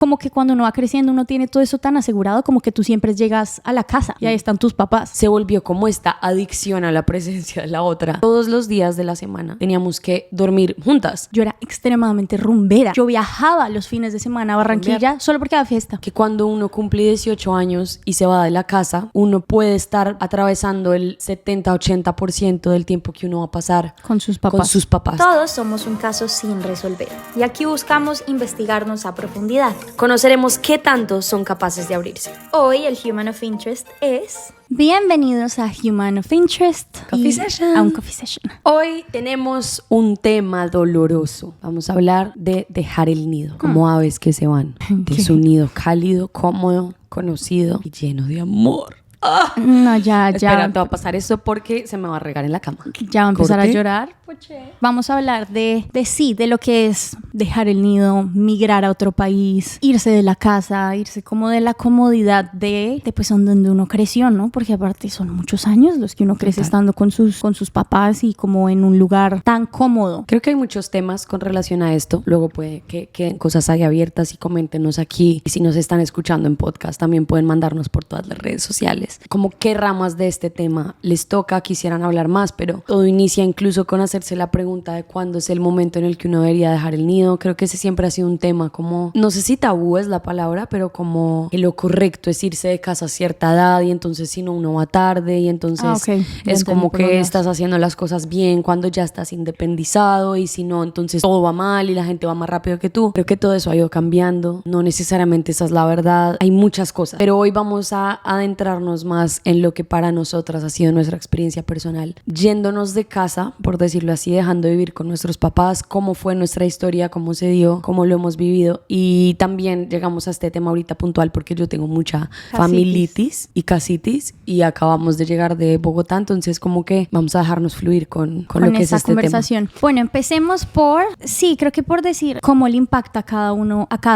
como que cuando uno va creciendo uno tiene todo eso tan asegurado, como que tú siempre llegas a la casa y ahí están tus papás. Se volvió como esta adicción a la presencia de la otra. Todos los días de la semana teníamos que dormir juntas. Yo era extremadamente rumbera. Yo viajaba los fines de semana a Barranquilla solo porque había fiesta. Que cuando uno cumple 18 años y se va de la casa, uno puede estar atravesando el 70-80% del tiempo que uno va a pasar con sus papás. Todos somos un caso sin resolver y aquí buscamos investigarnos a profundidad. Conoceremos qué tanto son capaces de abrirse. Hoy el Human of Interest es... Bienvenidos a Human of Interest. Coffee Session. A un Coffee Session. Hoy tenemos un tema doloroso. Vamos a hablar de dejar el nido, como aves que se van de su nido cálido, cómodo, conocido y lleno de amor. ¡Ah! No, ya. Espera, te va a pasar eso porque se me va a regar en la cama. Ya va a empezar ¿Corte? a llorar. Vamos a hablar de lo que es dejar el nido, migrar a otro país, irse de la casa, irse como de la comodidad de pues donde uno creció, ¿no? Porque aparte son muchos años los que uno crece estando con sus papás y como en un lugar tan cómodo. Creo que hay muchos temas con relación a esto. Luego puede que queden cosas ahí abiertas y coméntenos aquí. Y si nos están escuchando en podcast, también pueden mandarnos por todas las redes sociales. Como qué ramas de este tema les toca, quisieran hablar más, pero todo inicia incluso con hacerse la pregunta de cuándo es el momento en el que uno debería dejar el nido. Creo que ese siempre ha sido un tema como, no sé si tabú es la palabra, pero como que lo correcto es irse de casa a cierta edad y entonces si no uno va tarde y entonces es como que estás haciendo las cosas bien cuando ya estás independizado y si no entonces todo va mal y la gente va más rápido que tú. Creo que todo eso ha ido cambiando, no necesariamente esa es la verdad, hay muchas cosas, pero hoy vamos a adentrarnos más en lo que para nosotras ha sido nuestra experiencia personal, yéndonos de casa, por decirlo así, dejando de vivir con nuestros papás, cómo fue nuestra historia, cómo se dio, cómo lo hemos vivido. Y también llegamos a este tema ahorita puntual porque yo tengo mucha familitis y casitis y acabamos de llegar de Bogotá, entonces como que vamos a dejarnos fluir con lo que es este conversación. tema. Bueno, empecemos creo que por decir cómo le impacta a cada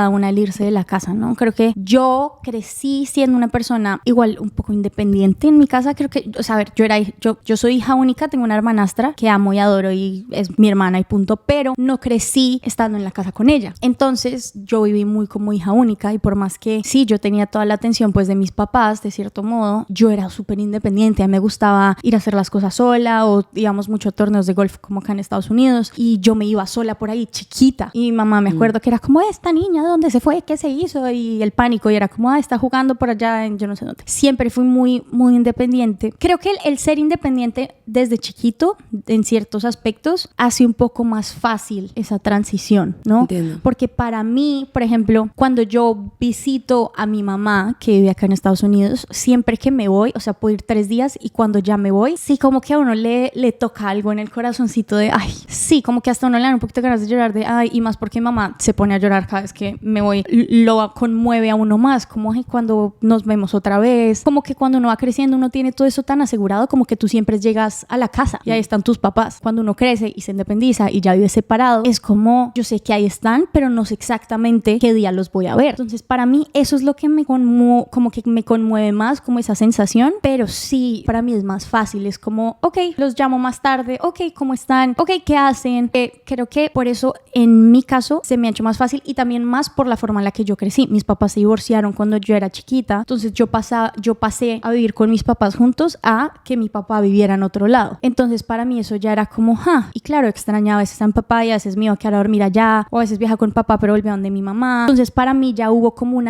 una el irse de la casa, ¿no? Creo que yo crecí siendo una persona igual un poco independiente en mi casa. Creo que, o sea, a ver, yo soy hija única, tengo una hermanastra que amo y adoro y es mi hermana y punto, pero no crecí estando en la casa con ella. Entonces yo viví muy como hija única y por más que sí, yo tenía toda la atención pues de mis papás, de cierto modo, yo era súper independiente. A mí me gustaba ir a hacer las cosas sola o íbamos mucho a torneos de golf como acá en Estados Unidos y yo me iba sola por ahí chiquita y mi mamá me acuerdo que era como esta niña, ¿dónde se fue? ¿Qué se hizo? Y el pánico y era como está jugando por allá en yo no sé dónde. Siempre fui muy, muy independiente. Creo que el ser independiente desde chiquito en ciertos aspectos hace un poco más fácil esa transición, ¿no? Entiendo. Porque para mí, por ejemplo, cuando yo visito a mi mamá que vive acá en Estados Unidos, siempre que me voy, o sea, puedo ir 3 días y cuando ya me voy, sí como que a uno le toca algo en el corazoncito de, ay, sí, como que hasta uno le dan un poquito de ganas de llorar de, ay, y más porque mi mamá se pone a llorar cada vez que me voy, lo conmueve a uno más, como ay, cuando nos vemos otra vez, como que cuando uno va creciendo uno tiene todo eso tan asegurado, como que tú siempre llegas a la casa y ahí están tus papás. Cuando uno crece y se independiza y ya vive separado, es como, yo sé que ahí están, pero no sé exactamente qué día los voy a ver. Entonces para mí eso es lo que como que me conmueve más, como esa sensación, pero sí, para mí es más fácil, es como, ok, los llamo más tarde, ok, ¿cómo están? Ok, ¿qué hacen? Creo que por eso en mi caso se me ha hecho más fácil y también más por la forma en la que yo crecí. Mis papás se divorciaron cuando yo era chiquita, entonces yo pasé a vivir con mis papás juntos a que mi papá viviera en otro lado. Entonces para mí eso ya era como, y claro, extrañaba a veces a mi papá y a veces me iba a quedar a dormir allá, o a veces viajaba con papá pero volvía donde mi mamá. Entonces para mí ya hubo como un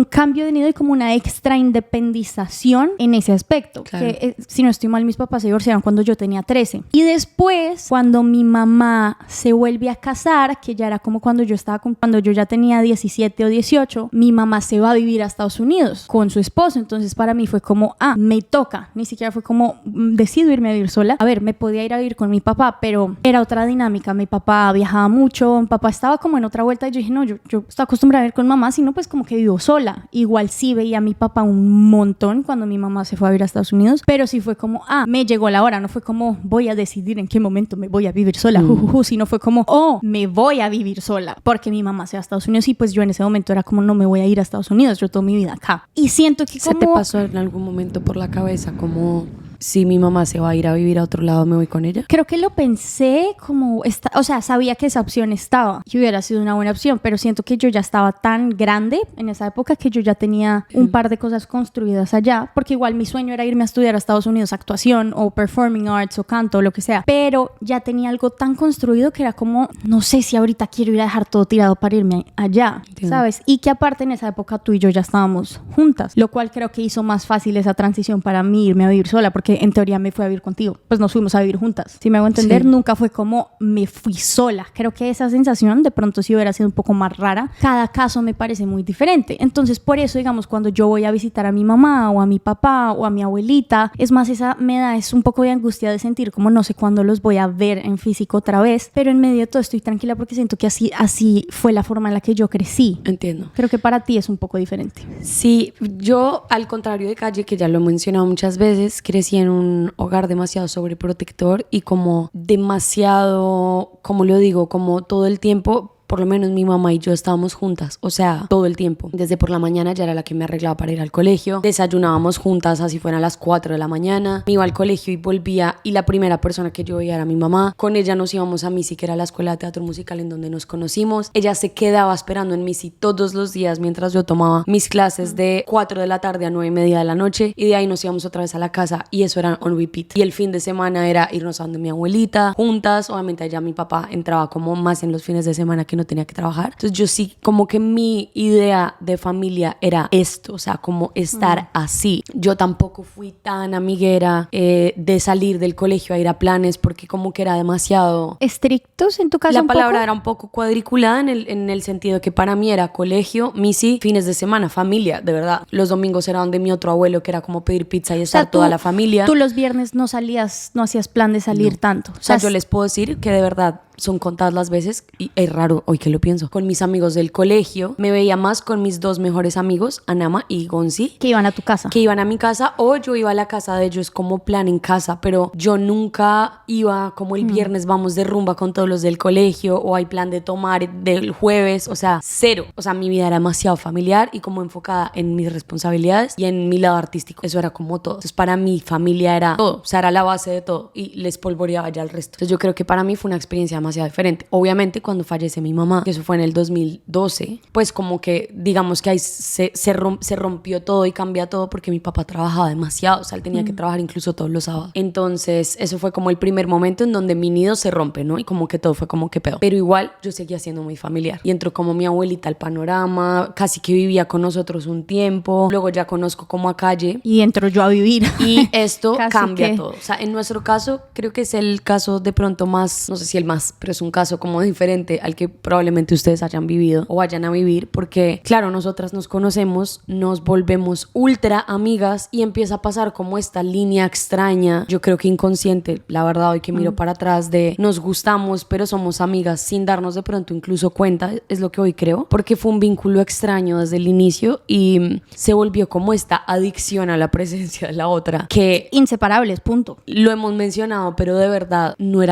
cambio de nido y como una extra independización en ese aspecto. Claro. Que si no estoy mal, mis papás se divorciaron cuando yo tenía 13. Y después, cuando mi mamá se vuelve a casar, que ya era como cuando yo ya tenía 17 o 18, mi mamá se va a vivir a Estados Unidos con su esposo. Entonces para mí fue como, me toca. Ni siquiera fue como, decido irme a vivir sola. A ver, me podía ir a vivir con mi papá, pero era otra dinámica. Mi papá viajaba mucho, mi papá estaba como en otra vuelta y yo dije, no, yo estoy acostumbrada a vivir con mamá, sino pues como que vivo sola. Igual sí veía a mi papá un montón cuando mi mamá se fue a vivir a Estados Unidos, pero sí fue como, me llegó la hora. No fue como, voy a decidir en qué momento me voy a vivir sola, sino fue como, me voy a vivir sola porque mi mamá se va a Estados Unidos y pues yo en ese momento era como, no me voy a ir a Estados Unidos, yo toda mi vida acá. Y siento que ¿Se te pasó en algún momento por la cabeza como si mi mamá se va a ir a vivir a otro lado, me voy con ella? Creo que lo pensé como, o sea, sabía que esa opción estaba y hubiera sido una buena opción, pero siento que yo ya estaba tan grande en esa época que yo ya tenía un par de cosas construidas allá, porque igual mi sueño era irme a estudiar a Estados Unidos actuación o performing arts o canto o lo que sea, pero ya tenía algo tan construido que era como, no sé si ahorita quiero ir a dejar todo tirado para irme allá, Entiendo. ¿sabes? Y que aparte en esa época tú y yo ya estábamos juntas, lo cual creo que hizo más fácil esa transición para mí irme a vivir sola, porque en teoría me fui a vivir contigo, pues nos fuimos a vivir juntas. Si me hago entender, Sí. nunca fue como me fui sola. Creo que esa sensación de pronto sí hubiera sido un poco más rara. Cada caso me parece muy diferente. Entonces, por eso, digamos, cuando yo voy a visitar a mi mamá o a mi papá o a mi abuelita, es más, esa me da es un poco de angustia de sentir como no sé cuándo los voy a ver en físico otra vez, pero en medio de todo estoy tranquila porque siento que así fue la forma en la que yo crecí. Entiendo. Creo que para ti es un poco diferente. Sí, yo al contrario de Calle, que ya lo he mencionado muchas veces, crecí en un hogar demasiado sobreprotector y como demasiado, como lo digo, como todo el tiempo. Por lo menos mi mamá y yo estábamos juntas, o sea, todo el tiempo. Desde por la mañana ya era la que me arreglaba para ir al colegio. Desayunábamos juntas, así fueran las 4 de la mañana. Me iba al colegio y volvía y la primera persona que yo veía era mi mamá. Con ella nos íbamos a Missy, que era la escuela de teatro musical en donde nos conocimos. Ella se quedaba esperando en Missy todos los días mientras yo tomaba mis clases de 4 de la tarde a 9:30 de la noche y de ahí nos íbamos otra vez a la casa y eso era on repeat. Y el fin de semana era irnos a donde mi abuelita juntas. Obviamente allá mi papá entraba como más en los fines de semana que no tenía que trabajar. Entonces yo sí, como que mi idea de familia era esto, o sea, como estar así. Yo tampoco fui tan amiguera de salir del colegio a ir a planes porque como que era demasiado... ¿Estrictos en tu caso? La un palabra poco? era un poco cuadriculada en el sentido de que para mí era colegio, Missy, fines de semana, familia, de verdad. Los domingos era donde mi otro abuelo, que era como pedir pizza y estar toda la familia. Tú los viernes no salías, no hacías plan de salir tanto. O sea, yo les puedo decir que de verdad son contadas las veces, y es raro hoy que lo pienso, con mis amigos del colegio, me veía más con mis dos mejores amigos, Anama y Gonzi, que iban a tu casa. que iban a mi casa o yo iba a la casa de ellos como plan en casa, pero yo nunca iba como el viernes vamos de rumba con todos los del colegio o hay plan de tomar del jueves, o sea, cero. O sea, mi vida era demasiado familiar y como enfocada en mis responsabilidades y en mi lado artístico. Eso era como todo. Entonces, para mi familia era todo, o sea, era la base de todo y les polvoreaba ya el resto. Entonces, yo creo que para mí fue una experiencia demasiado diferente. Obviamente, cuando fallece mi mamá, que eso fue en el 2012, pues como que digamos que ahí se rompió todo y cambia todo porque mi papá trabajaba demasiado, o sea, él tenía que trabajar incluso todos los sábados. Entonces, eso fue como el primer momento en donde mi nido se rompe, ¿no? Y como que todo fue como que peor. Pero igual, yo seguía siendo muy familiar. Y entró como mi abuelita al panorama, casi que vivía con nosotros un tiempo, luego ya conozco como a Calle. Y entro yo a vivir. Y esto Casi cambia que... todo. O sea, en nuestro caso, creo que es el caso de pronto más, no sé si el más, pero es un caso como diferente al que probablemente ustedes hayan vivido o vayan a vivir, porque claro, nosotras nos conocemos, nos volvemos ultra amigas y empieza a pasar como esta línea extraña, yo creo que inconsciente, la verdad, hoy que miro para atrás, de nos gustamos, pero somos amigas sin darnos de pronto incluso cuenta, es lo que hoy creo, porque fue un vínculo extraño desde el inicio y se volvió como esta adicción a la presencia de la otra, que inseparables, punto. lo hemos mencionado, pero de verdad no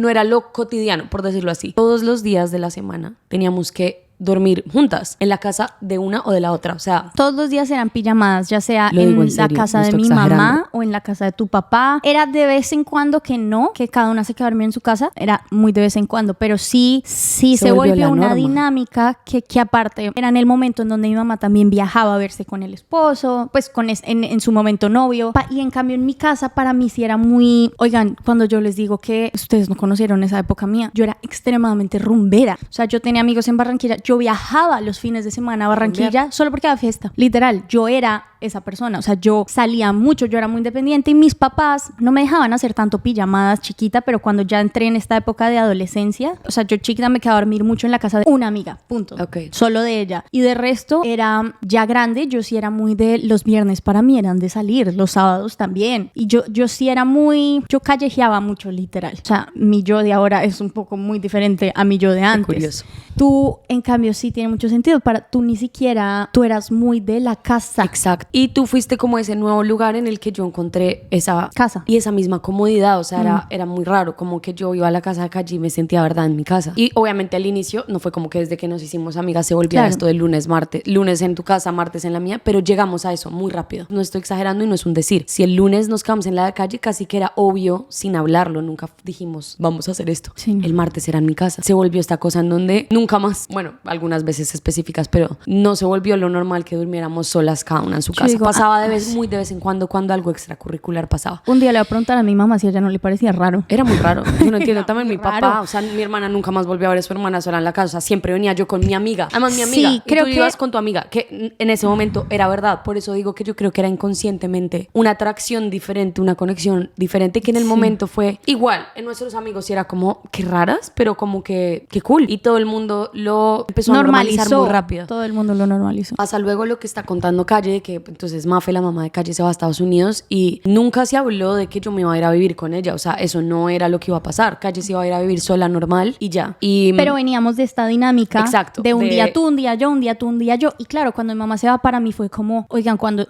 era lo cotidiano, por decirlo así. Todos los días de la semana teníamos que dormir juntas en la casa de una o de la otra, o sea, todos los días eran pijamadas, ya sea Lo digo en en la serio, casa no de estoy mi exagerando. mamá o en la casa de tu papá. Era de vez en cuando que no, que cada una se quedaba dormida en su casa, era muy de vez en cuando, pero sí se volvió la volvió una norma. dinámica que aparte era en el momento en donde mi mamá también viajaba a verse con el esposo, pues en su momento novio, y en cambio en mi casa para mí sí era muy, oigan, cuando yo les digo que ustedes no conocieron esa época mía, yo era extremadamente rumbera, o sea, yo tenía amigos en Barranquilla, yo viajaba los fines de semana a Barranquilla solo porque había fiesta, literal, yo era esa persona, o sea, yo salía mucho, yo era muy independiente y mis papás no me dejaban hacer tanto pijamadas chiquita, pero cuando ya entré en esta época de adolescencia, o sea, yo chiquita me quedaba a dormir mucho en la casa de una amiga, punto, solo de ella, y de resto era ya grande, yo sí era muy de los viernes para mí eran de salir, los sábados también, y yo sí era muy, yo callejeaba mucho literal, o sea, mi yo de ahora es un poco muy diferente a mi yo de antes. Qué curioso. Tú, en cambio, sí tiene mucho sentido, tú ni siquiera, tú eras muy de la casa. Exacto. Y tú fuiste como ese nuevo lugar en el que yo encontré esa Casa. y esa misma comodidad. O sea, era muy raro, como que yo iba a la casa de Calle y me sentía, verdad, en mi casa. Y obviamente al inicio no fue como que desde que nos hicimos amigas se volviera esto de lunes, martes, lunes en tu casa, martes en la mía, pero llegamos a eso muy rápido. No estoy exagerando y no es un decir. Si el lunes nos quedamos en la calle, casi que era obvio sin hablarlo. Nunca dijimos, vamos a hacer esto. Sí. El martes era en mi casa. Se volvió esta cosa en donde nunca más, bueno, algunas veces específicas, pero no se volvió lo normal que durmiéramos solas cada una en su casa. Digo, pasaba muy de vez en cuando algo extracurricular pasaba. Un día le voy a preguntar a mi mamá si a ella no le parecía raro. Era muy raro. Yo no entiendo. También mi raro. papá, o sea, mi hermana nunca más volvió a ver a su hermana sola en la casa. O sea, siempre venía yo con mi amiga. Además, mi amiga. Sí, creo y tú que ibas con tu amiga, que en ese momento era verdad. Por eso digo que yo creo que era inconscientemente una atracción diferente, una conexión diferente, que en el momento fue igual. En nuestros amigos sí era como, qué raras, pero como que cool. Y todo el mundo lo empezó a normalizar muy rápido. Todo el mundo lo normalizó. Pasa luego lo que está contando Calle, de que entonces Mafe, la mamá de Calle, se va a Estados Unidos y nunca se habló de que yo me iba a ir a vivir con ella. O sea, eso no era lo que iba a pasar. Calle se iba a ir a vivir sola, normal, y ya. Pero veníamos de esta dinámica. Exacto, de un día tú, un día yo, un día tú, un día yo. Y claro, cuando mi mamá se va, para mí fue como, oigan, cuando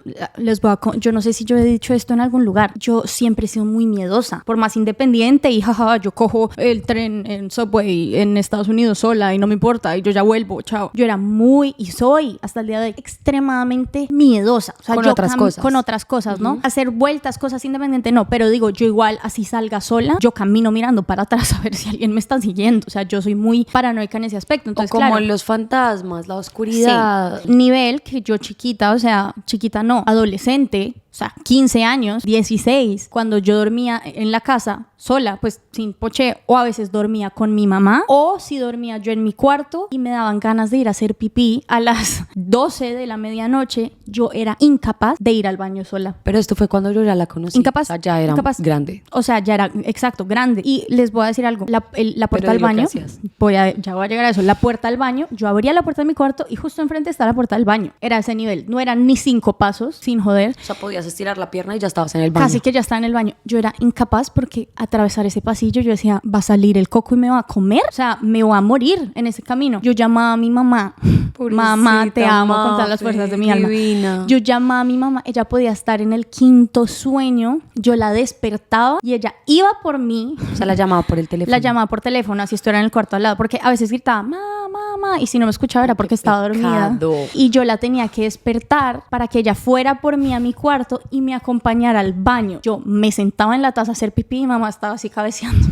yo no sé si yo he dicho esto en algún lugar, yo siempre he sido muy miedosa, por más independiente y jaja, yo cojo el tren en Subway en Estados Unidos sola y no me importa y yo ya vuelvo, chao. Yo era muy, y soy hasta el día de hoy, extremadamente miedosa. O sea, con yo otras cosas. Con otras cosas, ¿no? Hacer vueltas, cosas independientes, no, pero digo, yo igual así salga sola, yo camino mirando para atrás a ver si alguien me está siguiendo. O sea, yo soy muy paranoica en ese aspecto. Entonces, o como claro, los fantasmas, la oscuridad. sí. Nivel que yo chiquita, o sea, chiquita no, adolescente, o sea, 15 años, 16, cuando yo dormía en la casa sola, pues sin Poché, o a veces dormía con mi mamá, o si dormía yo en mi cuarto y me daban ganas de ir a hacer pipí a las 12 de la medianoche, yo era incapaz de ir al baño sola. Pero esto fue cuando yo ya la conocí. Incapaz. O sea, ya era grande. O sea, ya era, exacto, grande. Y les voy a decir algo, la puerta del baño, ya voy a llegar a eso, la puerta del baño, yo abría la puerta de mi cuarto y justo enfrente está la puerta del baño. Era ese nivel, no eran ni 5 pasos, sin joder. O sea, podías estirar la pierna y ya estabas en el baño. Casi que ya estaba en el baño. Yo era incapaz porque atravesar ese pasillo, yo decía, va a salir el coco y me va a comer. O sea, me va a morir en ese camino. Yo llamaba a mi mamá. Pobrecita, mamá, te amo con todas Mafe, las fuerzas de mi alma. divina. Yo llamaba a mi mamá. Ella podía estar en el 5º sueño. Yo la despertaba y ella iba por mí. O sea, la llamaba por el teléfono. La llamaba por teléfono, así estuviera en el cuarto al lado. Porque a veces gritaba, mamá, y si no me escuchaba era porque estaba dormida. Y yo la tenía que despertar para que ella fuera por mí a mi cuarto y me acompañara al baño. Yo me sentaba en la taza a hacer pipí y mamá estaba así cabeceando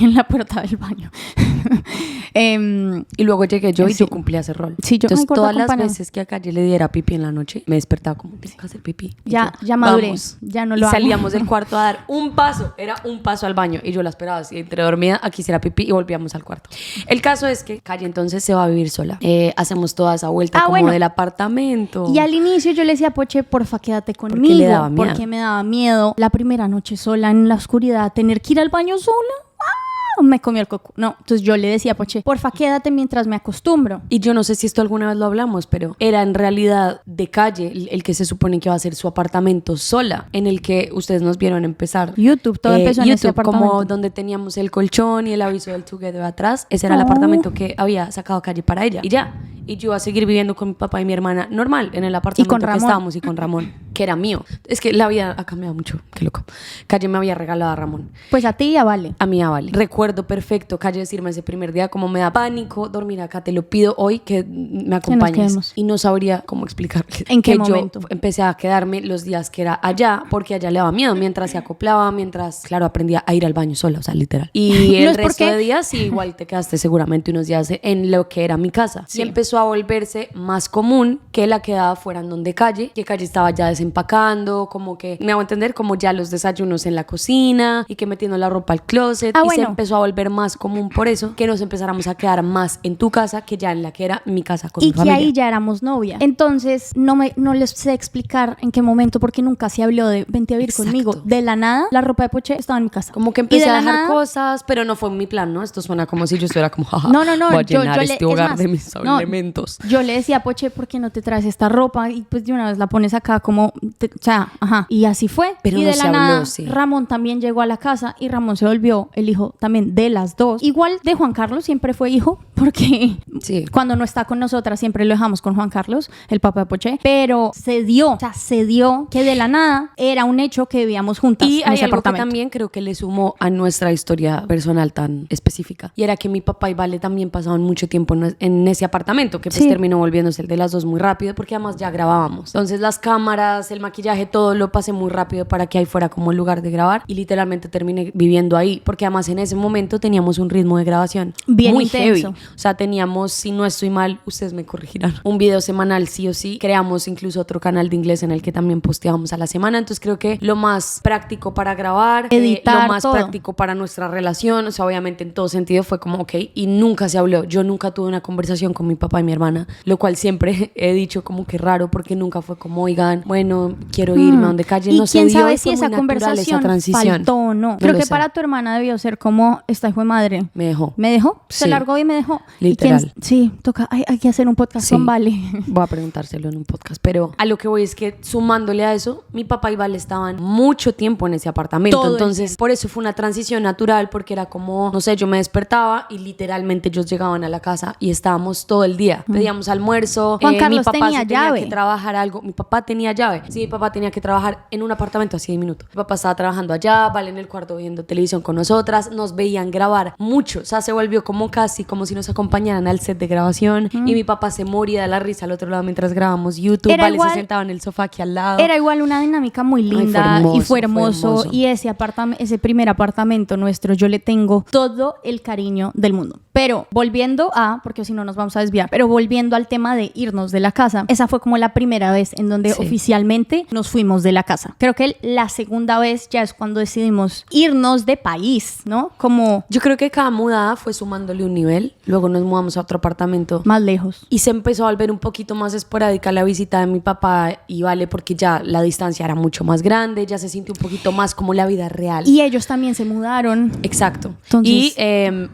en la puerta del baño. Y luego llegué yo y sí. yo cumplía ese rol. Sí, yo, entonces ay, todas las acompañado. veces que a Calle le diera pipí en la noche, me despertaba como, tengo que hacer pipí. Y Ya yo, maduré, vamos. ya no y lo hago. salíamos del cuarto a dar un paso, era un paso al baño. Y yo la esperaba así, entre dormida, aquí hiciera pipí y volvíamos al cuarto. El caso es que Calle entonces se va a vivir sola. Hacemos toda esa vuelta como bueno. del apartamento. Y al inicio yo le decía, Poche, porfa, quédate conmigo. le daba miedo. Porque me daba miedo la primera noche sola en la oscuridad, tener que ir al baño sola. Me comió el coco. No, entonces yo le decía, Poche, porfa, quédate mientras me acostumbro. Y yo no sé si esto alguna vez lo hablamos, pero era en realidad de Calle el que se supone que va a ser su apartamento sola, en el que ustedes nos vieron empezar. YouTube, todo empezó en ese YouTube, apartamento. como donde teníamos el colchón y el aviso del Together atrás. Ese era el apartamento que había sacado Calle para ella. Y ya. Y yo iba a seguir viviendo con mi papá y mi hermana normal en el apartamento con que Ramón. estábamos y con Ramón, que era mío. Es que la vida ha cambiado mucho, qué loco. Calle me había regalado a Ramón. Pues a ti ya vale. A mí, Vale. Recuerdo perfecto Calle decirme ese primer día como me da pánico dormir acá, te lo pido hoy que me acompañes. quedemos. Y no sabría cómo explicarle. ¿En qué que momento? Yo empecé a quedarme los días que era allá porque allá le daba miedo mientras se acoplaba, mientras, claro, aprendía a ir al baño sola, o sea, literal. Y No el es resto porque- de días sí, igual te quedaste seguramente unos días en lo que era mi casa. Sí. Y empezó a volverse más común que la quedada fuera en donde Calle, que Calle estaba ya desempacando, como que, me hago entender, como ya los desayunos en la cocina y que metiendo la ropa al closet. Ah, y se bueno. empezó a volver más común por eso, que nos empezáramos a quedar más en tu casa que ya en la que era mi casa con Y mi que familia. ahí ya éramos novia. Entonces, no les sé explicar en qué momento, porque nunca se habló de vente a vivir Exacto. conmigo. De la nada, la ropa de Poche estaba en mi casa. Como que Y empecé de a la dejar nada- cosas, pero no fue mi plan, ¿no? Esto suena como si yo estuviera como, jaja, No, voy a yo llenar le- este es hogar más, de mis no, elementos. momentos. Yo le decía, Poche, ¿por qué no te traes esta ropa? Y pues de una vez la pones acá como, o sea, ajá. Y así fue. Pero y no de se la habló, nada, sí. Ramón también llegó a la casa y Ramón se volvió el hijo también de las dos. Igual de Juan Carlos siempre fue hijo, porque Sí. cuando no está con nosotras siempre lo dejamos con Juan Carlos, el papá de Poche. Pero se dio que de la nada era un hecho que vivíamos juntas Y en hay ese algo que apartamento. también creo que le sumó a nuestra historia personal tan específica. Y era que mi papá y Vale también pasaban mucho tiempo en ese apartamento, que pues Sí. terminó volviéndose el de las dos muy rápido, porque además ya grabábamos. Entonces las cámaras, el maquillaje, todo lo pasé muy rápido para que ahí fuera como el lugar de grabar. Y literalmente terminé viviendo ahí, porque además en ese momento teníamos un ritmo de grabación Bien muy intenso. heavy. O sea, teníamos, si no estoy mal, ustedes me corregirán, un video semanal sí o sí. Creamos incluso otro canal de inglés en el que también posteábamos a la semana. Entonces creo que lo más práctico para grabar, Editar, lo más todo. práctico para nuestra relación, o sea, obviamente en todo sentido fue como ok, y nunca se habló. Yo nunca tuve una conversación con mi papá y mi hermana, lo cual siempre he dicho como que raro, porque nunca fue como, oigan, bueno, quiero irme a donde calle. Y No se quién dio, sabe y si fue esa muy natural conversación esa transición. faltó o no. No Creo lo que sé. para tu hermana debió ser como, esta hijo de madre Me dejó. me dejó, se Sí. largó y me dejó. Literal. ¿Y quién? Sí, toca, hay que hacer un podcast Sí. con Vale. Voy a preguntárselo en un podcast, pero a lo que voy es que sumándole a eso, mi papá y Vale estaban mucho tiempo en ese apartamento, Todo el entonces por eso fue una transición natural, porque era como, no sé, yo me despertaba y literalmente ellos llegaban a la casa y estábamos todo el día, pedíamos almuerzo. Juan mi Carlos papá tenía si tenía llave. que trabajar algo, mi papá tenía llave, sí, mi papá tenía que trabajar en un apartamento así diminuto, mi papá estaba trabajando allá, Vale en el cuarto viendo televisión con nosotras, nos veían grabar mucho, o sea, se volvió como casi como si nos acompañaran al set de grabación, y mi papá se moría de la risa al otro lado mientras grabamos YouTube. Era Vale igual- se sentaba en el sofá aquí al lado. Era igual una dinámica muy fue linda y fue hermoso, hermoso. Y ese primer apartamento nuestro, yo le tengo todo el cariño del mundo. Pero volviendo a, porque si no nos vamos a desviar, pero volviendo al tema de irnos de la casa, esa fue como la primera vez en donde Sí. oficialmente nos fuimos de la casa. Creo que la segunda vez ya es cuando decidimos irnos de país, ¿no? Como Yo creo que cada mudada fue sumándole un nivel. Luego nos mudamos a otro apartamento. más lejos. Y se empezó a volver un poquito más esporádica la visita de mi papá y Vale, porque ya la distancia era mucho más grande, ya se sintió un poquito más como la vida real. Y ellos también se mudaron. Exacto. Entonces-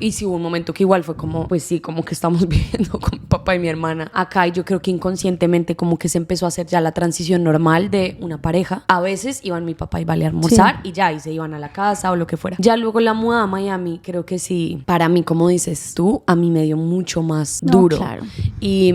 Y sí hubo un momento que igual fue como, pues sí, como que estamos viviendo con mi papá y mi hermana acá, y yo creo que inconscientemente como que se empezó a hacer ya la transición normal de una pareja. A veces iban mi papá y Vale a almorzar y ya, y se iban a la casa o lo que fuera. Ya luego la muda a Miami, creo que sí, para mí, como dices tú, a mí me dio mucho más No, duro. claro. Y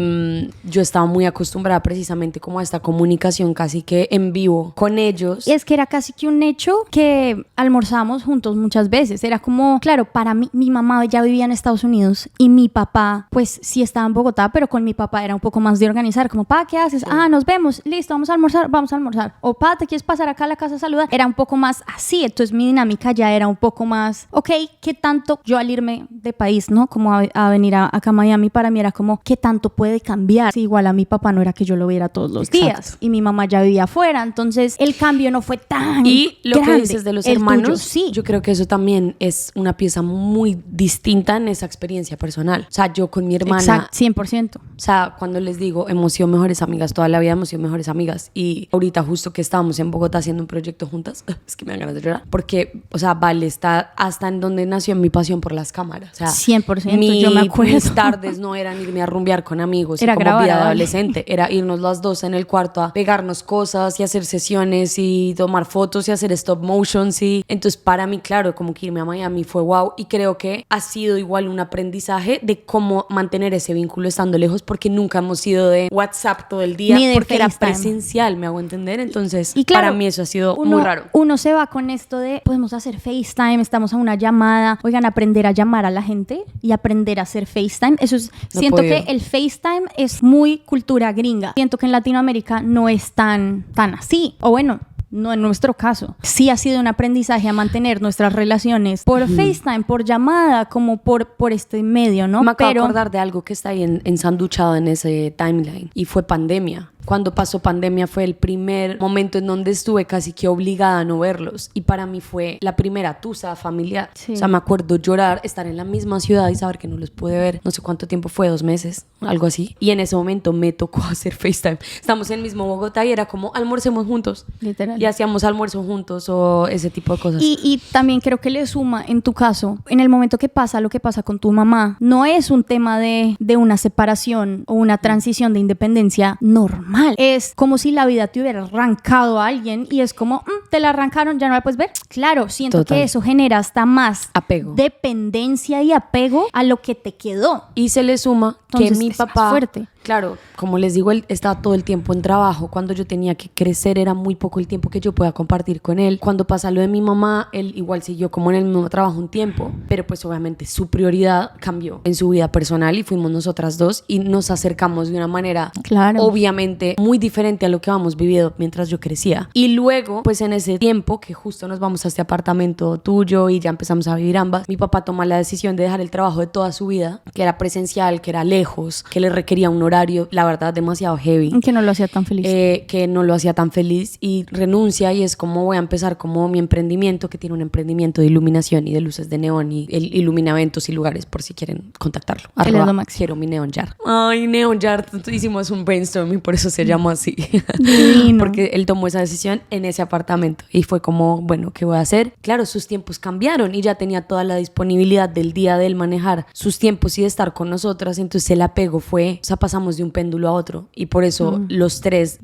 yo estaba muy acostumbrada precisamente como a esta comunicación casi que en vivo con ellos. Y es que era casi que un hecho que almorzábamos juntos muchas veces. Era como, claro, para mí, mi mamá ya vivía en Estados Unidos y mi papá, pues sí estaba en Bogotá, pero con mi papá era un poco más de organizar. Como, pa, ¿qué haces? Ah, nos vemos. Listo, vamos a almorzar, vamos a almorzar. O, pa, ¿te quieres pasar acá a la casa a saludar? Era un poco más así. Entonces mi dinámica ya era un poco más, ok, ¿qué tanto yo al irme de país, ¿no? Como a venir acá a Miami, para mí era como, ¿qué tanto puede cambiar? Sí, igual a mi papá no era que yo lo viera todos los Exacto. días. Y mi mamá ya vivía afuera. Entonces el cambio no fue tan Y lo grande. que dices de los El hermanos, tuyo, sí. yo creo que eso también es una pieza muy distinta en esa experiencia personal. O sea, yo con mi hermana, Exacto, 100%. o sea, cuando les digo, hemos sido mejores amigas, toda la vida hemos sido mejores amigas. Y ahorita justo que estábamos en Bogotá haciendo un proyecto juntas, es que me dan ganas de llorar, porque, o sea, Vale está hasta en donde nació mi pasión por las cámaras. O sea, 100%, yo me acuerdo. Mis tardes no eran irme a rumbear con amigos, Era como grabar vida a de Vale. adolescente, era irnos las dos en el cuarto a pegarnos cosas y hacer sesiones y tomar fotos y hacer stop motions. Y entonces para mí, claro, como que irme a Miami fue wow, y creo que ha sido igual un aprendizaje de cómo mantener ese vínculo estando lejos, porque nunca hemos sido de WhatsApp todo el día, Ni de porque era FaceTime. presencial, me hago entender. Entonces Y claro, para mí eso ha sido uno, muy raro. Uno se va con esto de podemos hacer FaceTime, estamos a una llamada. Oigan, aprender a llamar a la gente y aprender a hacer FaceTime. Eso es, No he siento podido. que el FaceTime es muy cultura gringa. Siento que en Latinoamérica no es tan así. O bueno, no en nuestro caso. Sí ha sido un aprendizaje a mantener nuestras relaciones por FaceTime, por llamada, como por este medio, ¿no? Me acabo de acordar de algo que está ahí ensanduchado en ese timeline, y fue pandemia. Cuando pasó pandemia fue el primer momento en donde estuve casi que obligada a no verlos. Y para mí fue la primera tusa familiar. Sí. O sea, me acuerdo llorar, estar en la misma ciudad y saber que no los pude ver. No sé cuánto tiempo fue, 2 meses, algo así. Y en ese momento me tocó hacer FaceTime. Estamos en el mismo Bogotá y era como almorcemos juntos. Literal. Y hacíamos almuerzo juntos o ese tipo de cosas. Y también creo que le suma, en tu caso, en el momento que pasa lo que pasa con tu mamá, no es un tema de una separación o una transición de independencia normal. Es como si la vida te hubiera arrancado a alguien y es como, te la arrancaron, ya no la puedes ver. Claro, siento Total. que eso genera hasta más Apego. dependencia y apego a lo que te quedó. Y se le suma Entonces, que mi es más papá, fuerte. claro, como les digo, él estaba todo el tiempo en trabajo. Cuando yo tenía que crecer era muy poco el tiempo que yo podía compartir con él. Cuando pasa lo de mi mamá, él igual siguió como en el mismo trabajo un tiempo, pero pues obviamente su prioridad cambió en su vida personal y fuimos nosotras dos y nos acercamos de una manera Claro. obviamente muy diferente a lo que habíamos vivido mientras yo crecía. Y luego, pues en ese tiempo que justo nos vamos a este apartamento tuyo y ya empezamos a vivir ambas, mi papá toma la decisión de dejar el trabajo de toda su vida, que era presencial, que era lejos, que le requería un horario, la verdad, demasiado heavy. Que no lo hacía tan feliz. Que no lo hacía tan feliz y renuncia y es como voy a empezar como mi emprendimiento, que tiene un emprendimiento de iluminación y de luces de neón y él ilumina eventos y lugares por si quieren contactarlo. Él es lo máximo. Quiero mi neon jar. Ay, neon jar, hicimos un brainstorming, por eso se llama así. Divino. Porque él tomó esa decisión en ese apartamento y fue como, bueno, ¿qué voy a hacer? Claro, sus tiempos cambiaron y ya tenía toda la disponibilidad del día de él manejar sus tiempos y de estar con nosotras, entonces el apego fue, o sea, pasamos de un péndulo a otro y por eso los tres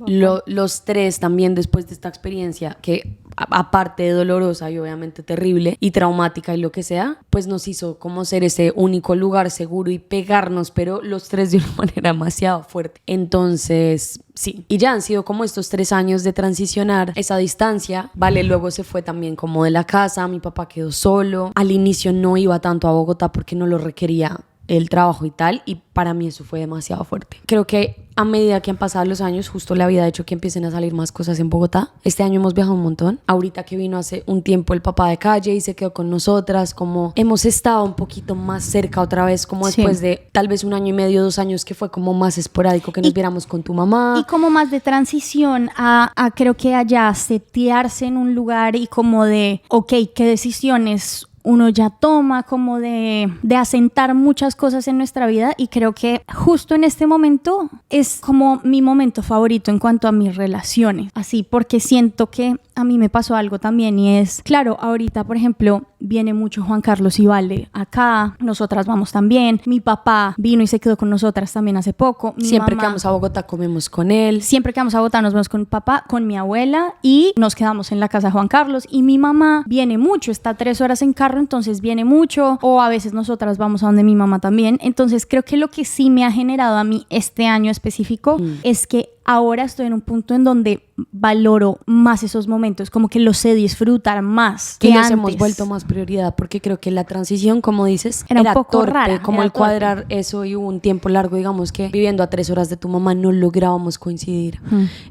también después de esta experiencia que aparte de dolorosa y obviamente terrible y traumática y lo que sea, pues nos hizo como ser ese único lugar seguro y pegarnos, pero los tres de una manera demasiado fuerte. Entonces, sí. Y ya han sido como estos 3 años de transicionar esa distancia. Vale, luego se fue también como de la casa, mi papá quedó solo. Al inicio no iba tanto a Bogotá porque no lo requería el trabajo y tal, y para mí eso fue demasiado fuerte. Creo que a medida que han pasado los años, justo la vida ha hecho que empiecen a salir más cosas en Bogotá. Este año hemos viajado un montón. Ahorita que vino hace un tiempo el papá de Calle y se quedó con nosotras, como hemos estado un poquito más cerca otra vez, como después de tal vez 1 año y medio, 2 años, que fue como más esporádico que nos viéramos con tu mamá. Y como más de transición a creo que allá setearse en un lugar y como de, ok, ¿qué decisiones uno ya toma, como de asentar muchas cosas en nuestra vida? Y creo que justo en este momento es como mi momento favorito en cuanto a mis relaciones, así, porque siento que a mí me pasó algo también y es, claro, ahorita por ejemplo viene mucho Juan Carlos y Vale acá, nosotras vamos también, mi papá vino y se quedó con nosotras también hace poco, Siempre que vamos a Bogotá comemos con él. Siempre que vamos a Bogotá nos vemos con mi papá, con mi abuela y nos quedamos en la casa de Juan Carlos, y mi mamá viene mucho, está 3 horas en carro, entonces viene mucho, o a veces nosotras vamos a donde mi mamá también. Entonces creo que lo que sí me ha generado a mí este año específico es que ahora estoy en un punto en donde valoro más esos momentos, como que los sé disfrutar más que Y los antes. hemos vuelto más prioridad, porque creo que la transición, como dices, Era un poco torpe, rara, como era el cuadrar eso, y hubo un tiempo largo, digamos, que viviendo a 3 horas de tu mamá no lográbamos coincidir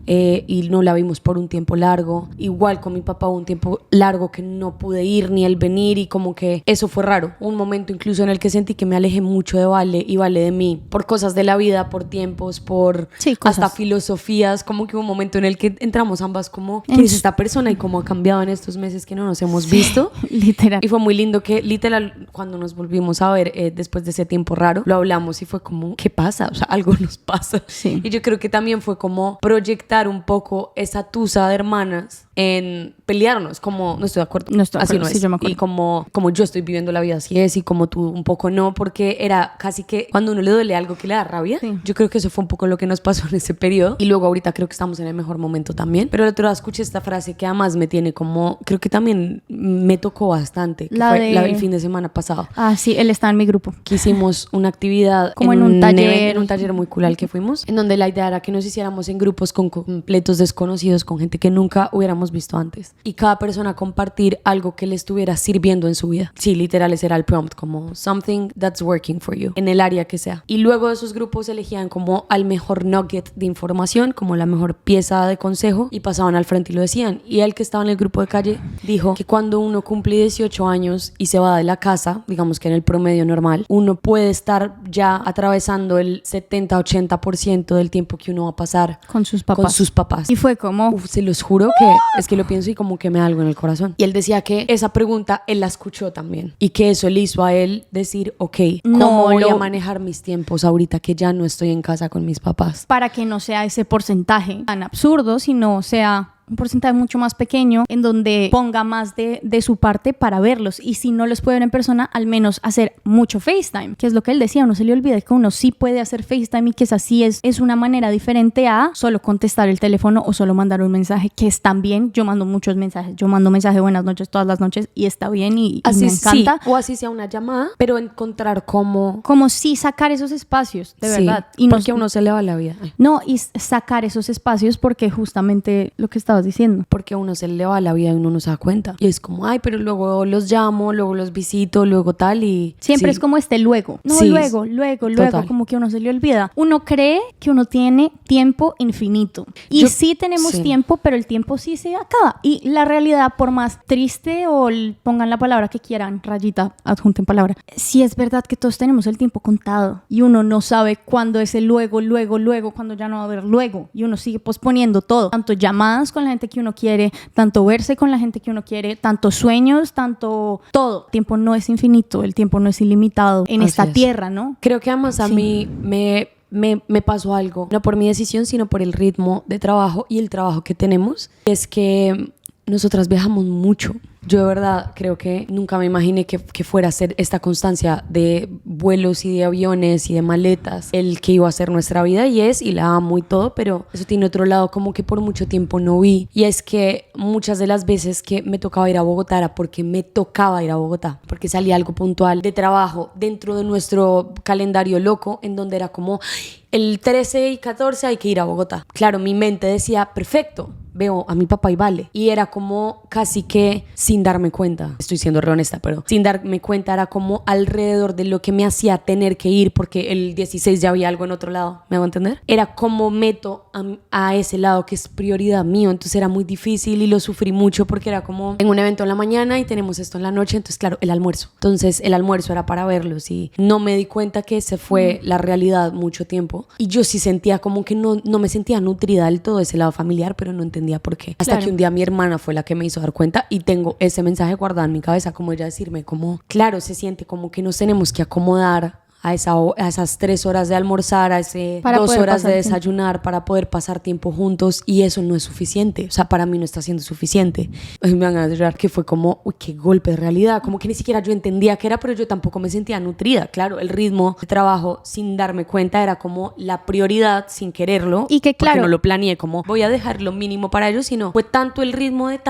y no la vimos por un tiempo largo. Igual con mi papá hubo un tiempo largo que no pude ir ni él venir, y como que eso fue raro. Un momento incluso en el que sentí que me alejé mucho de Vale y Vale de mí, por cosas de la vida, por tiempos, por hasta filosofías. Como que hubo un momento en el que entramos ambas como, ¿quién es esta persona? Y cómo ha cambiado en estos meses que no nos hemos visto. Literal. Y fue muy lindo que literal cuando nos volvimos a ver después de ese tiempo raro, lo hablamos y fue como, ¿qué pasa? O sea, algo nos pasa. Sí. Y yo creo que también fue como proyectar un poco esa tusa de hermanas en pelearnos, como no estoy de acuerdo, No estoy de así acuerdo, no sí, es. yo me acuerdo. Y como yo estoy viviendo la vida así es, y como tú un poco no, porque era casi que cuando uno le duele algo que le da rabia. Sí. Yo creo que eso fue un poco lo que nos pasó en ese periodo, y luego ahorita creo que estamos en el mejor momento también. Pero el otro día escuché esta frase que además me tiene como, creo que también me tocó bastante, que fue el fin de semana pasado. Ah, sí, él está en mi grupo. Que hicimos una actividad como en un taller, en un taller muy cool al que fuimos, en donde la idea era que nos hiciéramos en grupos con completos desconocidos, con gente que nunca hubiéramos visto antes, y cada persona compartir algo que le estuviera sirviendo en su vida. Sí, literal, ese era el prompt, como something that's working for you, en el área que sea. Y luego de esos grupos elegían como al mejor nugget de información información, como la mejor pieza de consejo, y pasaban al frente y lo decían. Y él, que estaba en el grupo de calle, dijo que cuando uno cumple 18 años y se va de la casa, digamos que en el promedio normal, uno puede estar ya atravesando el 70-80% del tiempo que uno va a pasar con sus papás. Y fue como... Uf, se los juro que es que lo pienso y como que me da algo en el corazón. Y él decía que esa pregunta él la escuchó también y que eso le hizo a él decir, ok, ¿cómo voy a manejar mis tiempos ahorita que ya no estoy en casa con mis papás? Para que no sea ese porcentaje tan absurdo, sino sea un porcentaje mucho más pequeño en donde ponga más de su parte para verlos, y si no los puede ver en persona, al menos hacer mucho FaceTime, que es lo que él decía. Uno se le olvida que uno sí puede hacer FaceTime y que es una manera diferente a solo contestar el teléfono o solo mandar un mensaje, que es también. Yo mando muchos mensajes, yo mando mensaje buenas noches todas las noches y está bien y así me encanta. Sí, o así sea una llamada, pero encontrar como sí sacar esos espacios, de sí, verdad. Y porque a uno se le va la vida. No, y sacar esos espacios, porque justamente lo que estabas diciendo. Porque a uno se le va la vida y uno no se da cuenta. Y es como, ay, pero luego los llamo, luego los visito, luego tal, y... Siempre sí. es como luego. No, sí, luego, total. Como que a uno se le olvida. Uno cree que uno tiene tiempo infinito. Y sí tenemos tiempo, pero el tiempo sí se acaba. Y la realidad, por más triste o pongan la palabra que quieran, rayita, adjunten palabra, sí es verdad que todos tenemos el tiempo contado. Y uno no sabe cuándo es el luego, cuándo ya no va a haber luego. Y uno sigue posponiendo todo. Tanto llamadas con la gente que uno quiere, tanto verse con la gente que uno quiere, tanto sueños, tanto todo. El tiempo no es infinito, el tiempo no es ilimitado en esta tierra, ¿no? Creo que además a mí me pasó algo, no por mi decisión, sino por el ritmo de trabajo y el trabajo que tenemos. Es que nosotras viajamos mucho. Yo de verdad creo que nunca me imaginé que fuera a ser esta constancia de vuelos y de aviones y de maletas el que iba a ser nuestra vida, y la amo y todo, pero eso tiene otro lado como que por mucho tiempo no vi, y es que muchas de las veces que me tocaba ir a Bogotá era porque me tocaba ir a Bogotá, porque salía algo puntual de trabajo dentro de nuestro calendario loco, en donde era como el 13 y 14 hay que ir a Bogotá. Claro, mi mente decía, perfecto, veo a mi papá y vale. Y era como casi que sin darme cuenta, estoy siendo re honesta, pero sin darme cuenta era como alrededor de lo que me hacía tener que ir, porque el 16 ya había algo en otro lado, ¿me hago entender? Era como meto a ese lado que es prioridad mío, entonces era muy difícil y lo sufrí mucho porque era como, tengo un evento en la mañana y tenemos esto en la noche, entonces claro, el almuerzo. Entonces el almuerzo era para verlos y no me di cuenta que se fue la realidad mucho tiempo, y yo sí sentía como que no me sentía nutrida del todo ese lado familiar, pero no entendía por qué. Hasta que un día mi hermana fue la que me hizo dar cuenta, y tengo ese mensaje guardado en mi cabeza, como ella decirme como, claro, se siente como que nos tenemos que acomodar a esas 3 horas de almorzar, a ese 2 horas de desayunar para poder pasar tiempo juntos, y eso no es suficiente. O sea, para mí no está siendo suficiente. Me van a llorar, que fue como, uy, qué golpe de realidad, como que ni siquiera yo entendía qué era, pero yo tampoco me sentía nutrida. Claro, el ritmo de trabajo sin darme cuenta era como la prioridad sin quererlo, y que claro, porque no lo planeé como voy a dejar lo mínimo para ellos, sino fue tanto el ritmo de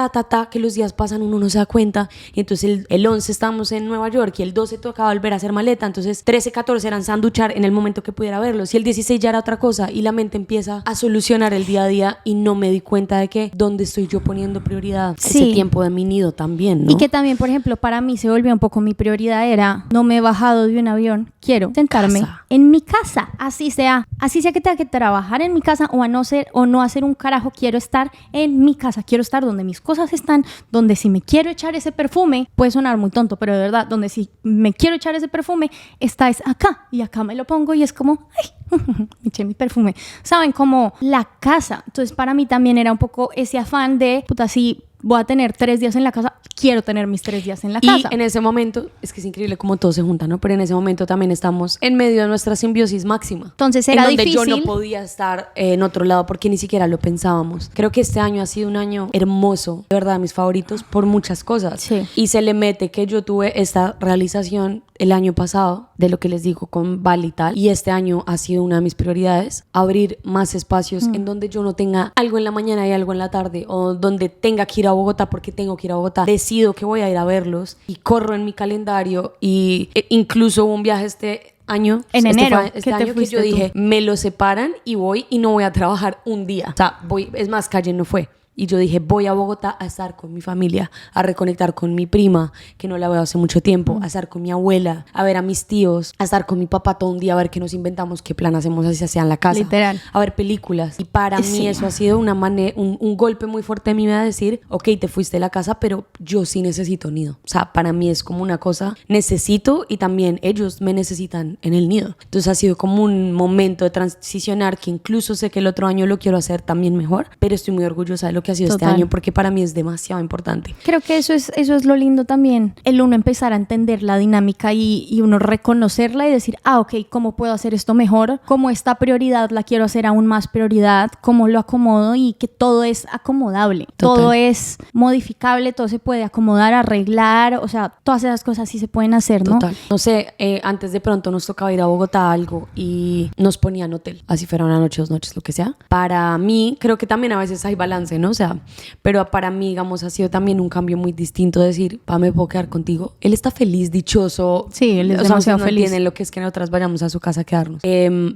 que los días pasan, uno no se da cuenta, y entonces el 11 estamos en Nueva York y el 12 tocaba volver a hacer maleta, entonces 13, 14 eran sanduchar en el momento que pudiera verlos, y el 16 ya era otra cosa, y la mente empieza a solucionar el día a día, y no me di cuenta de que dónde estoy yo poniendo prioridad. Sí. Ese tiempo de mi nido también, ¿no? Y que también, por ejemplo, para mí se volvió un poco mi prioridad, era, no me he bajado de un avión, quiero sentarme en mi casa, así sea que tenga que trabajar en mi casa o no hacer un carajo, quiero estar en mi casa, quiero estar donde mis cosas están, donde si me quiero echar ese perfume, puede sonar muy tonto, pero de verdad, donde si me quiero echar ese perfume, es acá, y acá me lo pongo y es como, ay, me eché mi perfume, ¿saben? Como la casa. Entonces para mí también era un poco ese afán de, puta, si voy a tener 3 días en la casa, quiero tener mis 3 días en la casa. Y en ese momento, es que es increíble cómo todo se junta, ¿no? Pero en ese momento también estamos en medio de nuestra simbiosis máxima. Entonces era en donde difícil. Yo no podía estar en otro lado porque ni siquiera lo pensábamos. Creo que este año ha sido un año hermoso, de verdad, mis favoritos por muchas cosas. Sí. Y se le mete que yo tuve esta realización el año pasado, de lo que les digo con Val y tal, y este año ha sido una de mis prioridades, abrir más espacios en donde yo no tenga algo en la mañana y algo en la tarde, o donde tenga que ir a Bogotá porque tengo que ir a Bogotá, decido que voy a ir a verlos y corro en mi calendario, y incluso hubo un viaje este año, en enero, este año que yo dije, me lo separan y voy, y no voy a trabajar un día, o sea, voy, es más, Calle no fue. Y yo dije, voy a Bogotá a estar con mi familia, a reconectar con mi prima, que no la veo hace mucho tiempo, a estar con mi abuela, a ver a mis tíos, a estar con mi papá todo un día, a ver qué nos inventamos, qué plan hacemos así sea en la casa. Literal. A ver películas. Y para mí eso ha sido un golpe muy fuerte de mí, a decir, ok, te fuiste de la casa, pero yo sí necesito nido. O sea, para mí es como una cosa, necesito, y también ellos me necesitan en el nido. Entonces ha sido como un momento de transicionar que incluso sé que el otro año lo quiero hacer también mejor, pero estoy muy orgullosa de lo que ha sido este año porque para mí es demasiado importante. Creo que eso es lo lindo también, el uno empezar a entender la dinámica y uno reconocerla y decir, ok, ¿cómo puedo hacer esto mejor? ¿Cómo esta prioridad la quiero hacer aún más prioridad? ¿Cómo lo acomodo? Y que todo es acomodable, todo es modificable, todo se puede acomodar, arreglar, o sea, todas esas cosas sí se pueden hacer, ¿no? Total. No sé, antes de pronto nos tocaba ir a Bogotá a algo y nos ponían hotel, así fuera una noche, 2 noches, lo que sea. Para mí, creo que también a veces hay balance, ¿no? O sea, pero para mí, digamos, ha sido también un cambio muy distinto decir, me puedo quedar contigo. Él está feliz, dichoso. Sí, él es demasiado no feliz. entienden lo que es que nosotras vayamos a su casa a quedarnos.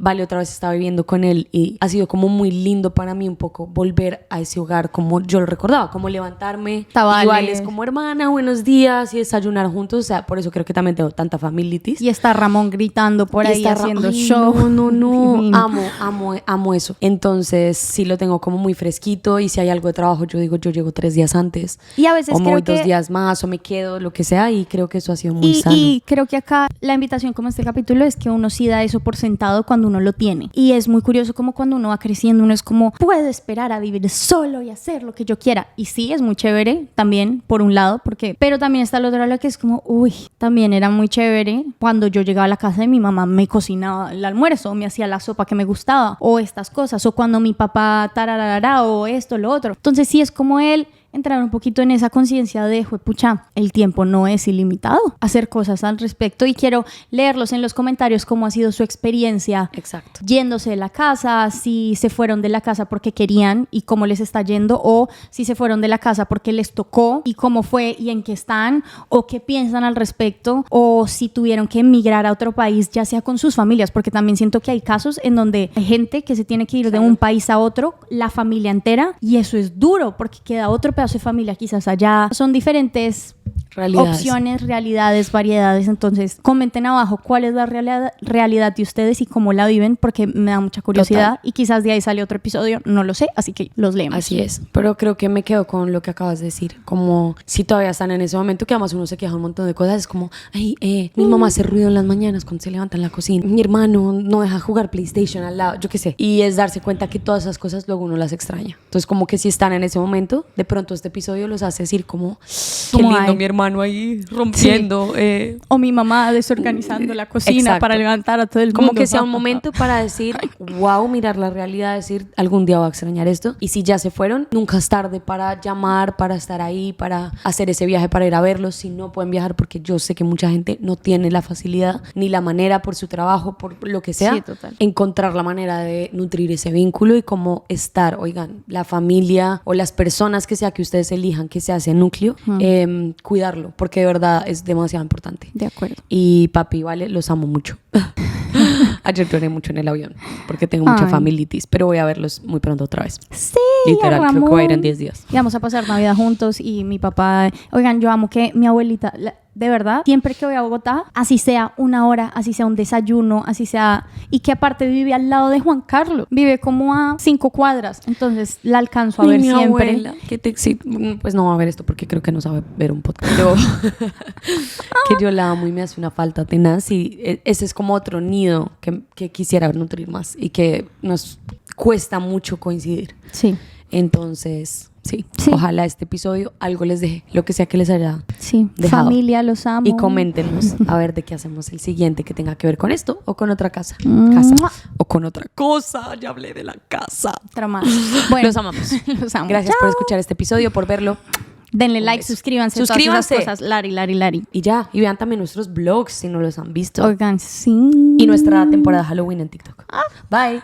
Vale, otra vez estaba viviendo con él y ha sido como muy lindo para mí un poco volver a ese hogar como yo lo recordaba, como levantarme. Igual es como hermana, buenos días y desayunar juntos. O sea, por eso creo que también tengo tanta familitis. Y está Ramón gritando por ahí haciendo show. No. Amo eso. Entonces sí lo tengo como muy fresquito y si hay algo de trabajo yo digo, yo llego 3 días antes. Y a veces o me voy creo 2 días más o me quedo, lo que sea, y creo que eso ha sido muy sano. Y creo que acá la invitación como este capítulo es que uno sí da eso por sentado cuando uno lo tiene. Y es muy curioso como cuando uno va creciendo uno es como, puedo esperar a vivir solo y hacer lo que yo quiera. Y sí, es muy chévere también, por un lado, pero también está el otro lado que es como, también era muy chévere cuando yo llegaba a la casa de mi mamá, me cocinaba el almuerzo, me hacía la sopa que me gustaba, o estas cosas, o cuando mi papá tararara, o esto, lo otro. Entonces sí es como entrar un poquito en esa conciencia de, pucha, el tiempo no es ilimitado, hacer cosas al respecto, y quiero leerlos en los comentarios cómo ha sido su experiencia. Exacto. Yéndose de la casa, si se fueron de la casa porque querían y cómo les está yendo, o si se fueron de la casa porque les tocó y cómo fue y en qué están, o qué piensan al respecto, o si tuvieron que emigrar a otro país, ya sea con sus familias, porque también siento que hay casos en donde hay gente que se tiene que ir de un país a otro, la familia entera, y eso es duro porque queda otro pedazo de familia quizás allá. Son diferentes opciones, realidades, variedades. Entonces comenten abajo cuál es la realidad de ustedes y cómo la viven, porque me da mucha curiosidad. Total. Y quizás de ahí sale otro episodio, no lo sé, así que los leemos. Así es, pero creo que me quedo con lo que acabas de decir, como si todavía están en ese momento, que además uno se queja un montón de cosas, es como, mi mamá hace ruido en las mañanas cuando se levanta en la cocina, mi hermano no deja jugar PlayStation al lado, yo qué sé, y es darse cuenta que todas esas cosas luego uno las extraña. Entonces como que si están en ese momento, de pronto este episodio los hace decir como, qué lindo mi hermano ahí rompiendo. Sí. O mi mamá desorganizando la cocina. Exacto. Para levantar a todo el mundo. Como que sea un momento para decir, wow, mirar la realidad, decir, algún día voy a extrañar esto. Y si ya se fueron, nunca es tarde para llamar, para estar ahí, para hacer ese viaje, para ir a verlos. Si no pueden viajar, porque yo sé que mucha gente no tiene la facilidad ni la manera, por su trabajo, por lo que sea, sí, total. Encontrar la manera de nutrir ese vínculo y como estar, oigan, la familia o las personas que sea que ustedes elijan que sea ese núcleo, cuidarlo, porque de verdad es demasiado importante. De acuerdo. Y papi, vale, los amo mucho. Ayer lloré mucho en el avión porque tengo mucha familitis, pero voy a verlos muy pronto otra vez. Sí, literal, creo que voy a ir en 10 días. Y vamos a pasar Navidad juntos y mi papá, oigan, yo amo que mi abuelita, de verdad, siempre que voy a Bogotá, así sea 1 hora, así sea un desayuno, así sea, y que aparte vive al lado de Juan Carlos, vive como a 5 cuadras, entonces la alcanzo a ver mi siempre. Abuela, pues no va a ver esto porque creo que no sabe ver un podcast, pero que yo la amo y me hace una falta tenaz, y ese es como otro nido que quisiera nutrir más y que nos cuesta mucho coincidir. Sí. Entonces, sí, ojalá este episodio algo les deje, lo que sea que les haya dejado. Familia, los amo. Y coméntenos a ver de qué hacemos el siguiente que tenga que ver con esto o con otra casa o con otra cosa. Ya hablé de la casa. Bueno, los amamos. Los amo. Gracias por escuchar este episodio, por verlo. Denle like, suscríbanse. Todas esas cosas. Lari. Y vean también nuestros vlogs si no los han visto. Oigan, sí. Y nuestra temporada Halloween en TikTok. Bye.